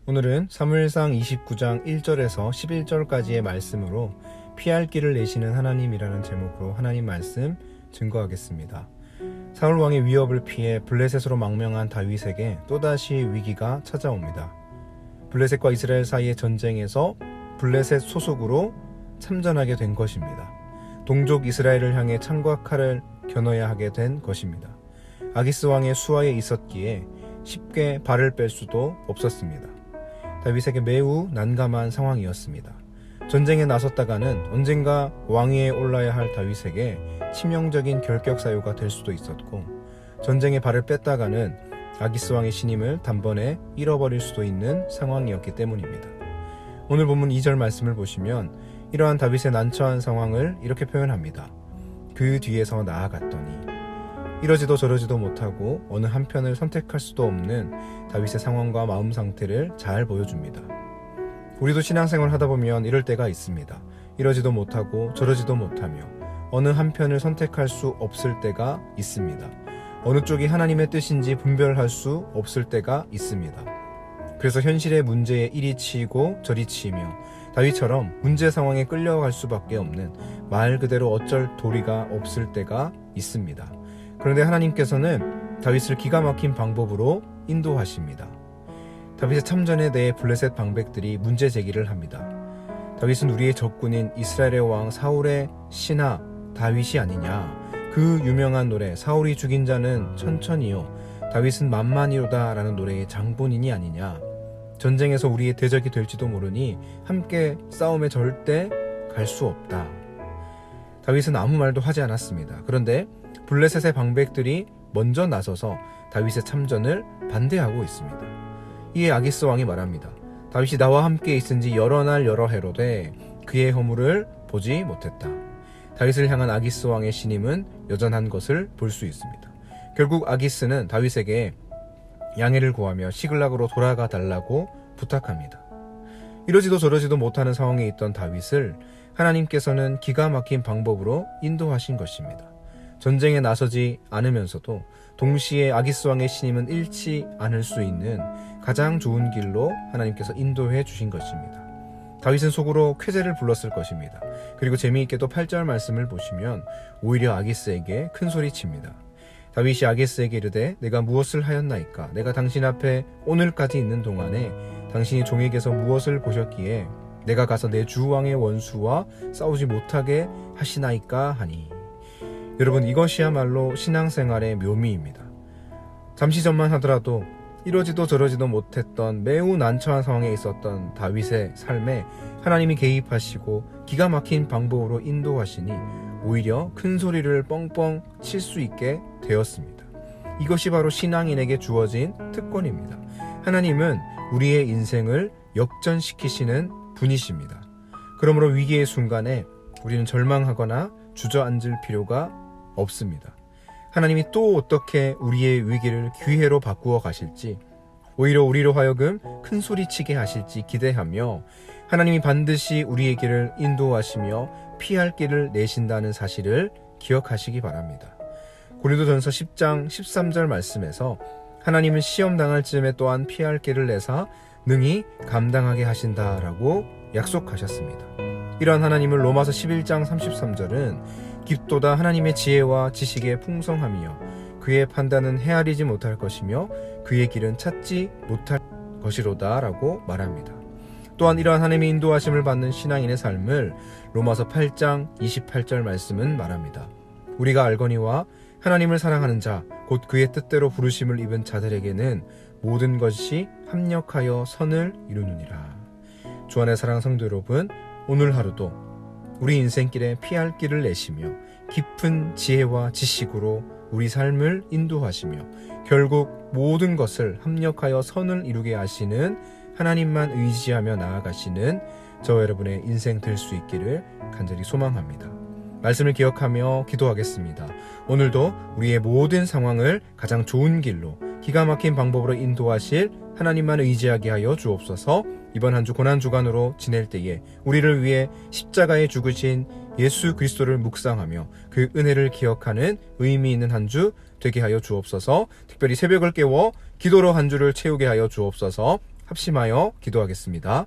오늘은 사무엘상 29장 1절에서 11절까지의 말씀으로 피할 길을 내시는 하나님이라는 제목으로 하나님 말씀 증거하겠습니다. 사울 왕의 위협을 피해 블레셋으로 망명한 다윗에게 또다시 위기가 찾아옵니다. 블레셋과 이스라엘 사이의 전쟁에서 블레셋 소속으로 참전하게 된 것입니다. 동족 이스라엘을 향해 창과 칼을 겨눠야 하게 된 것입니다. 아기스 왕의 수하에 있었기에 쉽게 발을 뺄 수도 없었습니다. 다윗에게 매우 난감한 상황이었습니다. 전쟁에 나섰다가는 언젠가 왕위에 올라야 할 다윗에게 치명적인 결격 사유가 될 수도 있었고, 전쟁에 발을 뺐다가는 아기스 왕의 신임을 단번에 잃어버릴 수도 있는 상황이었기 때문입니다. 오늘 본문 2절 말씀을 보시면 이러한 다윗의 난처한 상황을 이렇게 표현합니다. 그 뒤에서 나아갔더니. 이러지도 저러지도 못하고 어느 한편을 선택할 수도 없는 다윗의 상황과 마음 상태를 잘 보여줍니다. 우리도 신앙생활 하다 보면 이럴 때가 있습니다. 이러지도 못하고 저러지도 못하며 어느 한편을 선택할 수 없을 때가 있습니다. 어느 쪽이 하나님의 뜻인지 분별할 수 없을 때가 있습니다. 그래서 현실의 문제에 이리 치이고 저리 치이며 다윗처럼 문제 상황에 끌려갈 수밖에 없는 말 그대로 어쩔 도리가 없을 때가 있습니다. 그런데 하나님께서는 다윗을 기가 막힌 방법으로 인도하십니다. 다윗의 참전에 대해 블레셋 방백들이 문제 제기를 합니다. 다윗은 우리의 적군인 이스라엘의 왕 사울의 신하 다윗이 아니냐. 그 유명한 노래 사울이 죽인 자는 천천히요 다윗은 만만이로다 라는 노래의 장본인이 아니냐. 전쟁에서 우리의 대적이 될지도 모르니 함께 싸움에 절대 갈 수 없다. 다윗은 아무 말도 하지 않았습니다. 그런데 블레셋의 방백들이 먼저 나서서 다윗의 참전을 반대하고 있습니다. 이에 아기스 왕이 말합니다. 다윗이 나와 함께 있은지 여러 날 여러 해로되 그의 허물을 보지 못했다. 다윗을 향한 아기스 왕의 신임은 여전한 것을 볼 수 있습니다. 결국 아기스는 다윗에게 양해를 구하며 시글락으로 돌아가 달라고 부탁합니다. 이러지도 저러지도 못하는 상황에 있던 다윗을 하나님께서는 기가 막힌 방법으로 인도하신 것입니다. 전쟁에 나서지 않으면서도 동시에 아기스 왕의 신임은 잃지 않을 수 있는 가장 좋은 길로 하나님께서 인도해 주신 것입니다. 다윗은 속으로 쾌재를 불렀을 것입니다. 그리고 재미있게도 8절 말씀을 보시면 오히려 아기스에게 큰 소리칩니다. 다윗이 아기스에게 이르되 내가 무엇을 하였나이까? 내가 당신 앞에 오늘까지 있는 동안에 당신이 종에게서 무엇을 보셨기에 내가 가서 내 주 왕의 원수와 싸우지 못하게 하시나이까 하니. 여러분, 이것이야말로 신앙생활의 묘미입니다. 잠시 전만 하더라도 이러지도 저러지도 못했던 매우 난처한 상황에 있었던 다윗의 삶에 하나님이 개입하시고 기가 막힌 방법으로 인도하시니 오히려 큰 소리를 뻥뻥 칠 수 있게 되었습니다. 이것이 바로 신앙인에게 주어진 특권입니다. 하나님은 우리의 인생을 역전시키시는 분이십니다. 그러므로 위기의 순간에 우리는 절망하거나 주저앉을 필요가 없습니다. 하나님이 또 어떻게 우리의 위기를 기회로 바꾸어 가실지, 오히려 우리로 하여금 큰 소리치게 하실지 기대하며 하나님이 반드시 우리의 길을 인도하시며 피할 길을 내신다는 사실을 기억하시기 바랍니다. 고린도전서 10장 13절 말씀에서 하나님은 시험 당할 즈음에 또한 피할 길을 내사 능히 감당하게 하신다라고 약속하셨습니다. 이러한 하나님을 로마서 11장 33절은 깊도다 하나님의 지혜와 지식의 풍성함이여 그의 판단은 헤아리지 못할 것이며 그의 길은 찾지 못할 것이로다 라고 말합니다. 또한 이러한 하나님의 인도하심을 받는 신앙인의 삶을 로마서 8장 28절 말씀은 말합니다. 우리가 알거니와 하나님을 사랑하는 자 곧 그의 뜻대로 부르심을 입은 자들에게는 모든 것이 합력하여 선을 이루느니라. 주 안의 사랑 성도 여러분, 오늘 하루도 우리 인생길에 피할 길을 내시며 깊은 지혜와 지식으로 우리 삶을 인도하시며 결국 모든 것을 합력하여 선을 이루게 하시는 하나님만 의지하며 나아가시는 저와 여러분의 인생 될 수 있기를 간절히 소망합니다. 말씀을 기억하며 기도하겠습니다. 오늘도 우리의 모든 상황을 가장 좋은 길로 기가 막힌 방법으로 인도하실 하나님만 의지하게 하여 주옵소서. 이번 한 주 고난주간으로 지낼 때에 우리를 위해 십자가에 죽으신 예수 그리스도를 묵상하며 그 은혜를 기억하는 의미 있는 한 주 되게 하여 주옵소서. 특별히 새벽을 깨워 기도로 한 주를 채우게 하여 주옵소서. 합심하여 기도하겠습니다.